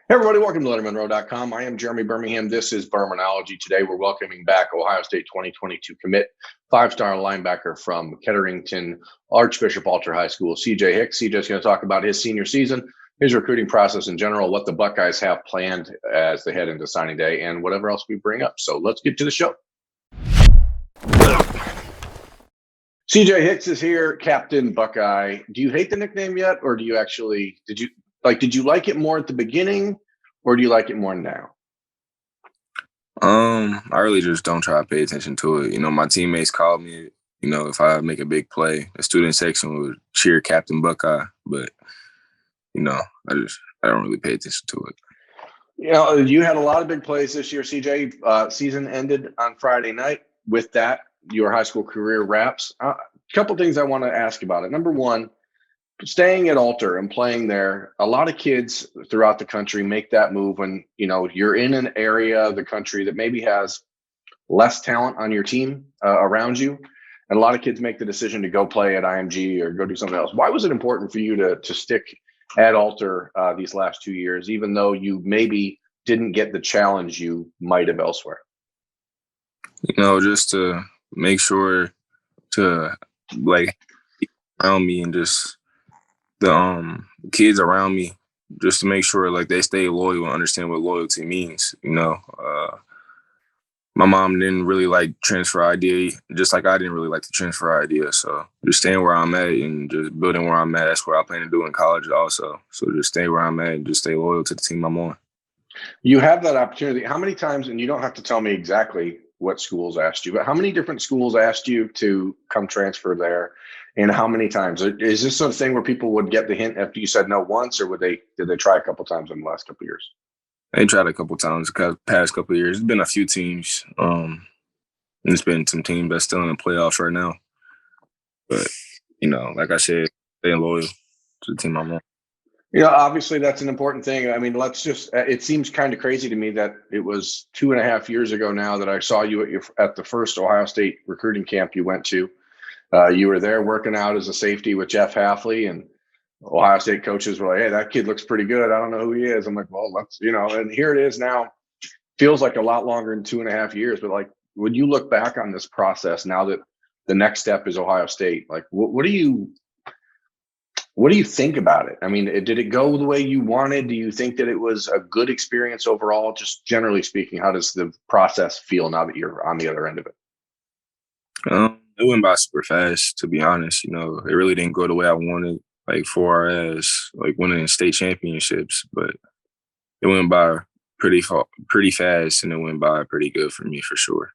Hey everybody, welcome to LettermenRow.com. I am Jeremy Birmingham. This is Birminology. Today we're welcoming back Ohio State 2022 commit, five-star linebacker from Ketterington Archbishop Alter High School, CJ Hicks. CJ's going to talk about his senior season, his recruiting process in general, what the Buckeyes have planned as they head into signing day, and whatever else we bring up. So let's get to the show. CJ Hicks is here, Captain Buckeye. Do you hate the nickname yet, or do you actually did you like it more at the beginning, or do you like it more now? I really just don't try to pay attention to it. My teammates call me, if I make a big play, the student section would cheer Captain Buckeye, but I don't really pay attention to it. You had a lot of big plays this year, CJ. Season ended on Friday night. With that, your high school career wraps. A couple things I want to ask about it. Number one, staying at Alter and playing there, a lot of kids throughout the country make that move when, you're in an area of the country that maybe has less talent on your team around you. And a lot of kids make the decision to go play at IMG or go do something else. Why was it important for you to stick at Alter these last 2 years, even though you maybe didn't get the challenge you might have elsewhere? Just to make sure to around me and just the kids around me, just to make sure they stay loyal and understand what loyalty means. My mom didn't really like transfer idea, just like I didn't really like the transfer idea. So just staying where I'm at and just building where I'm at, that's what I plan to do in college also. So just stay where I'm at and just stay loyal to the team I'm on. You have that opportunity. How many times, and you don't have to tell me exactly what schools asked you, but how many different schools asked you to come transfer there? And how many times? Is this sort of thing where people would get the hint after you said no once, or did they try a couple times in the last couple of years? They tried a couple times the past couple of years. There's been a few teams. And it's been some teams that's still in the playoffs right now. But, like I said, staying loyal to the team I'm on. Obviously that's an important thing. I mean, it seems kind of crazy to me that it was 2.5 years ago now that I saw you at the first Ohio State recruiting camp you went to. You were there working out as a safety with Jeff Hafley, and Ohio State coaches were like, "Hey, that kid looks pretty good. I don't know who he is." I'm like, "Well, and here it is now. Feels like a lot longer than 2.5 years, but when you look back on this process now that the next step is Ohio State, what do you think about it? I mean, did it go the way you wanted? Do you think that it was a good experience overall? Just generally speaking, how does the process feel now that you're on the other end of it? It went by super fast, to be honest. It really didn't go the way I wanted, far as winning state championships, but it went by pretty fast, and it went by pretty good for me for sure.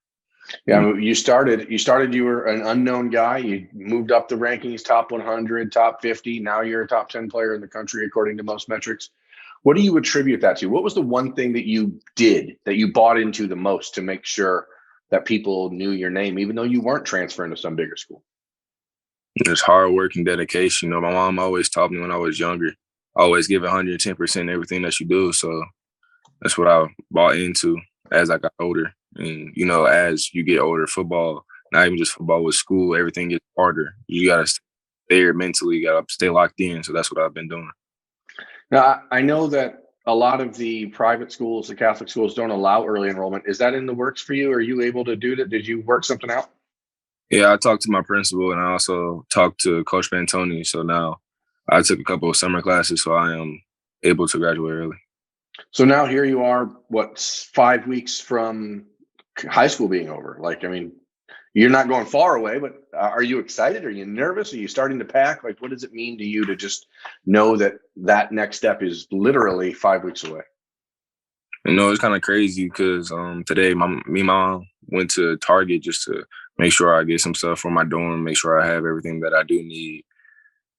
Yeah, I mean, you started, you were an unknown guy. You moved up the rankings, top 100, top 50. Now you're a top 10 player in the country, according to most metrics. What do you attribute that to? What was the one thing that you did that you bought into the most to make sure that people knew your name, even though you weren't transferring to some bigger school? Just hard work and dedication. My mom always taught me when I was younger, always give 110% everything that you do. So that's what I bought into as I got older. And, as you get older, football, not even just football, with school, everything gets harder. You got to stay there mentally. You got to stay locked in. So that's what I've been doing. Now, I know that a lot of the private schools, the Catholic schools, don't allow early enrollment. Is that in the works for you? Are you able to do that? Did you work something out? Yeah, I talked to my principal, and I also talked to Coach Pantoni. So now I took a couple of summer classes, so I am able to graduate early. So now here you are, 5 weeks from high school being over? You're not going far away, but are you excited? Are you nervous? Are you starting to pack? What does it mean to you to just know that next step is literally 5 weeks away? It's kind of crazy because today my mom went to Target just to make sure I get some stuff for my dorm, make sure I have everything that I do need.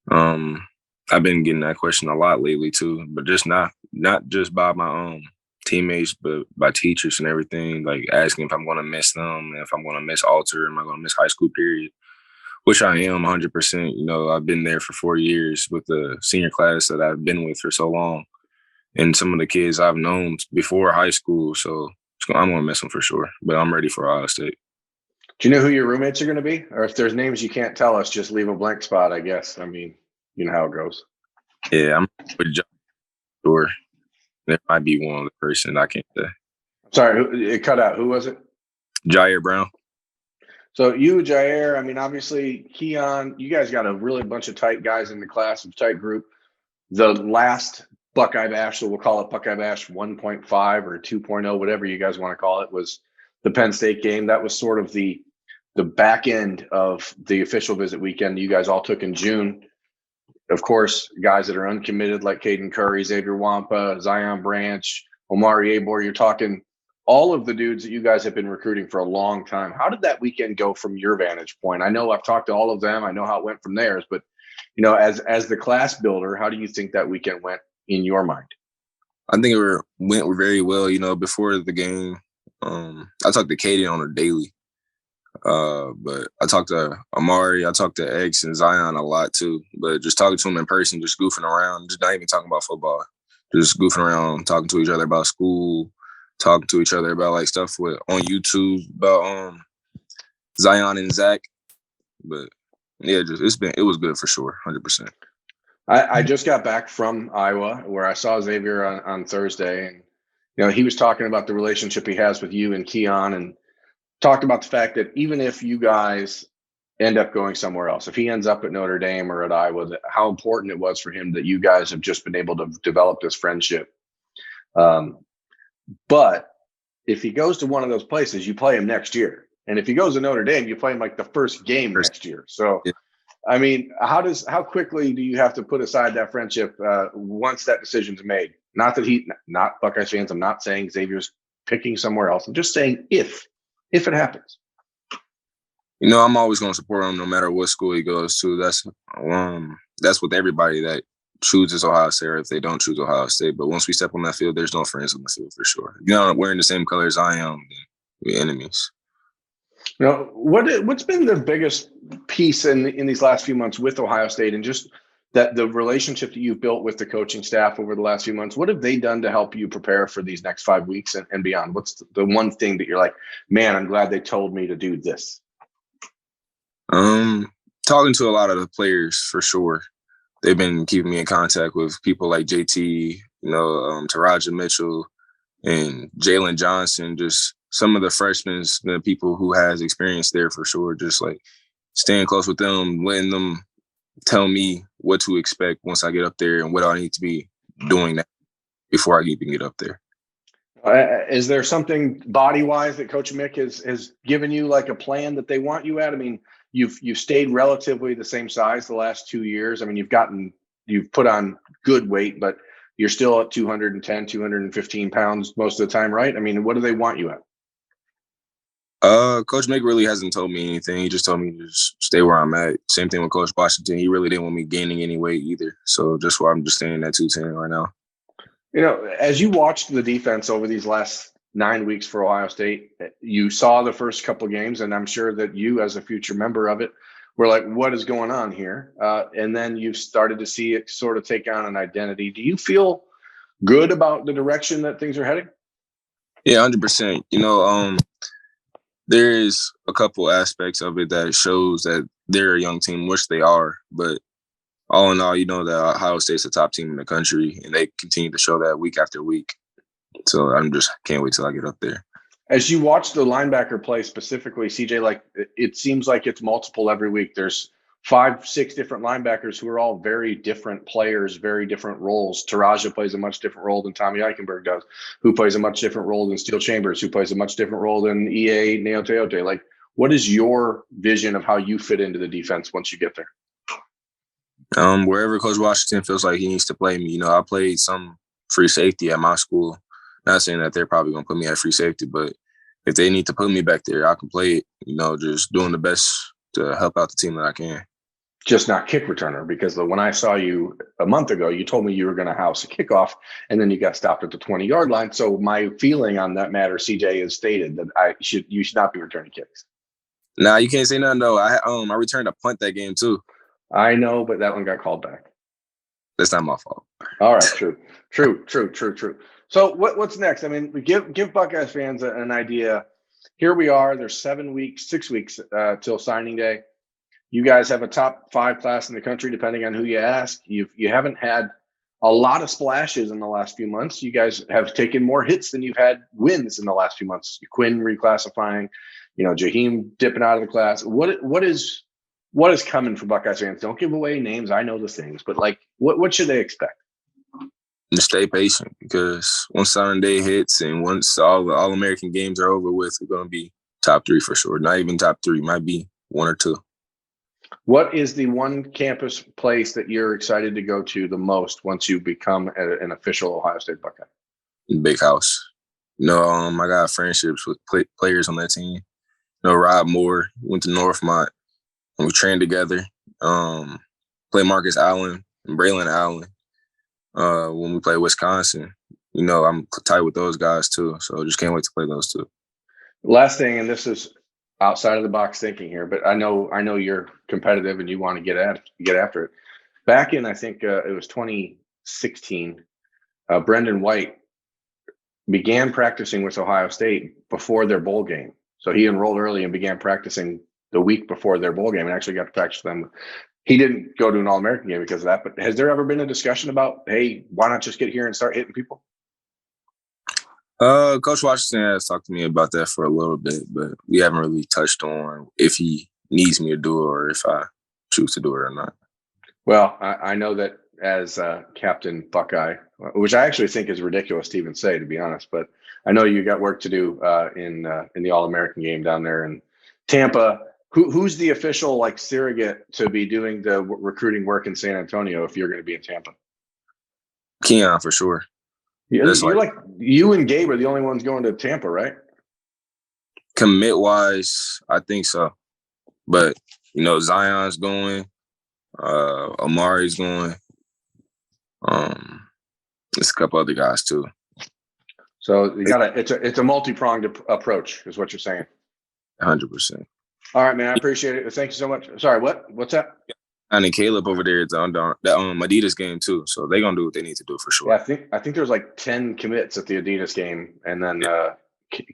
I've been getting that question a lot lately too, but just not just by my teammates, but by teachers and everything, asking if I'm going to miss them, if I'm going to miss Alter, am I going to miss high school period, which I am 100%. I've been there for 4 years with the senior class that I've been with for so long, and some of the kids I've known before high school. So I'm going to miss them for sure, but I'm ready for Ohio State. Do you know who your roommates are going to be? Or if there's names you can't tell us, just leave a blank spot, I guess. I mean, you know how it goes. Yeah, I'm with John. Sure. There might be one other person I can't say. Sorry, it cut out. Who was it? Jair Brown. So you, Jair, I mean, obviously, Keon, you guys got a really bunch of tight guys in the class, a tight group. The last Buckeye Bash, so we'll call it Buckeye Bash 1.5 or 2.0, whatever you guys want to call it, was the Penn State game. That was sort of the back end of the official visit weekend you guys all took in June. Of course, guys that are uncommitted like Caden Curry, Xavier Wampa, Zion Branch, Omari Abor, you're talking all of the dudes that you guys have been recruiting for a long time. How did that weekend go from your vantage point? I know I've talked to all of them. I know how it went from theirs, but as the class builder, how do you think that weekend went in your mind? I think it went very well. Before the game, I talked to Caden on a daily. But I talked to Amari, I talked to X and Zion a lot too. But just talking to them in person, just goofing around, just not even talking about football, just goofing around, talking to each other about school, talking to each other about like stuff on YouTube about Zion and Zach. But yeah, it was good for sure, 100%. I just got back from Iowa where I saw Xavier on Thursday, and he was talking about the relationship he has with you and Keon, and talked about the fact that even if you guys end up going somewhere else, if he ends up at Notre Dame or at Iowa, how important it was for him that you guys have just been able to develop this friendship. But if he goes to one of those places, you play him next year. And if he goes to Notre Dame, you play him like the first game next year. So, yeah. I mean, how quickly do you have to put aside that friendship once that decision's made? Not Buckeyes fans. I'm not saying Xavier's picking somewhere else. I'm just saying if it happens. I'm always going to support him no matter what school he goes to. That's with everybody that chooses Ohio State or if they don't choose Ohio State. But once we step on that field, there's no friends on the field for sure. If you're not wearing the same colors I am, then we're enemies. What's been the biggest piece in these last few months with Ohio State and just that the relationship that you've built with the coaching staff over the last few months? What have they done to help you prepare for these next 5 weeks and beyond? What's the one thing that you're like, man, I'm glad they told me to do this? Talking to a lot of the players for sure. They've been keeping me in contact with people like JT, Taraja Mitchell and Jalen Johnson, just some of the freshmen, the people who has experience there for sure, just like staying close with them, letting them tell me what to expect once I get up there and what I need to be doing before I even get up there. Is there something body-wise that Coach Mick has given you, like a plan that they want you at? I mean, you've stayed relatively the same size the last 2 years. I mean, you've put on good weight, but you're still at 210, 215 pounds most of the time, right? I mean, what do they want you at? Coach Mick really hasn't told me anything. He just told me to just stay where I'm at. Same thing with Coach Washington. He really didn't want me gaining any weight either. So just why I'm just staying at 210 right now. As you watched the defense over these last 9 weeks for Ohio State, you saw the first couple of games, and I'm sure that you, as a future member of it, were like, what is going on here? And then you've started to see it sort of take on an identity. Do you feel good about the direction that things are heading? Yeah, 100%. There is a couple aspects of it that shows that they're a young team, which they are. But all in all, that Ohio State's the top team in the country, and they continue to show that week after week. So can't wait till I get up there. As you watch the linebacker play specifically, CJ, like it seems like it's multiple every week. There's 5-6 different linebackers who are all very different players, very different roles. Taraja plays a much different role than Tommy Eichenberg does, who plays a much different role than Steel Chambers, who plays a much different role than EA Neoteote. Like, what is your vision of how you fit into the defense once you get there? Wherever Coach Washington feels like he needs to play me. I played some free safety at my school. Not saying that they're probably going to put me at free safety, but if they need to put me back there, I can play it, just doing the best to help out the team that I can. Just not kick returner, because when I saw you a month ago, you told me you were going to house a kickoff, and then you got stopped at the 20-yard line. So my feeling on that matter, CJ, is stated that you should not be returning kicks. Nah, you can't say nothing though. I returned a punt that game too. I know, but that one got called back. That's not my fault. All right, true. So what's next? I mean, give Buckeyes fans an idea. Here we are. There's 6 weeks till signing day. You guys have a top 5 class in the country, depending on who you ask. You haven't had a lot of splashes in the last few months. You guys have taken more hits than you've had wins in the last few months. Quinn reclassifying, Jaheim dipping out of the class. What is coming for Buckeyes fans? Don't give away names. I know the things, but what should they expect? To stay patient, because once signing day hits and once all the All-American games are over with, we're going to be top 3 for sure. Not even top 3, might be 1 or 2. What is the one campus place that you're excited to go to the most once you become an official Ohio State Buckeye? Big house. I got friendships with players on that team. Rob Moore went to Northmont, and we trained together. Play Marcus Allen and Braylon Allen. When we play Wisconsin, I'm tight with those guys too. So just can't wait to play those two. Last thing, and this is outside of the box thinking here, but I know you're competitive and you want to get after it. Back in, I think it was 2016, Brendan White began practicing with Ohio State before their bowl game. So he enrolled early and began practicing the week before their bowl game and actually got to practice them. He didn't go to an All-American game because of that, but has there ever been a discussion about, hey, why not just get here and start hitting people? Coach Washington has talked to me about that for a little bit, but we haven't really touched on if he needs me to do it or if I choose to do it or not. Well, I know that as Captain Buckeye, which I actually think is ridiculous to even say, to be honest, but I know you got work to do in the All-American game down there in Tampa. Who's the official surrogate to be doing the recruiting work in San Antonio if you're going to be in Tampa? Keon, for sure. You and Gabe are the only ones going to Tampa, right? Commit wise, I think so. But Zion's going, Amari's going. There's a couple other guys too. So you it's a multi-pronged approach, is what you're saying. 100%. All right, man. I appreciate it. Thank you so much. Sorry, what's that? And then Caleb over there is on that Adidas game too, so they're gonna do what they need to do for sure. Yeah, I think there's 10 commits at the Adidas game, and then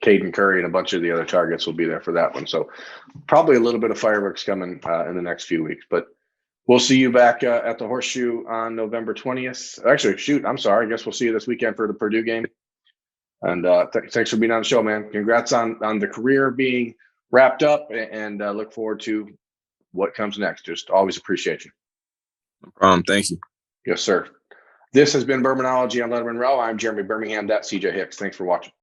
Caden Curry and a bunch of the other targets will be there for that one. So probably a little bit of fireworks coming in the next few weeks. But we'll see you back at the Horseshoe on November 20th. Actually, I'm sorry. I guess we'll see you this weekend for the Purdue game. And thanks for being on the show, man. Congrats on the career being wrapped up, and look forward to what comes next. Just always appreciate you. No problem. Thank you. Yes, sir. This has been Birminology on Lettermen Row. I'm Jeremy Birmingham. That's CJ Hicks. Thanks for watching.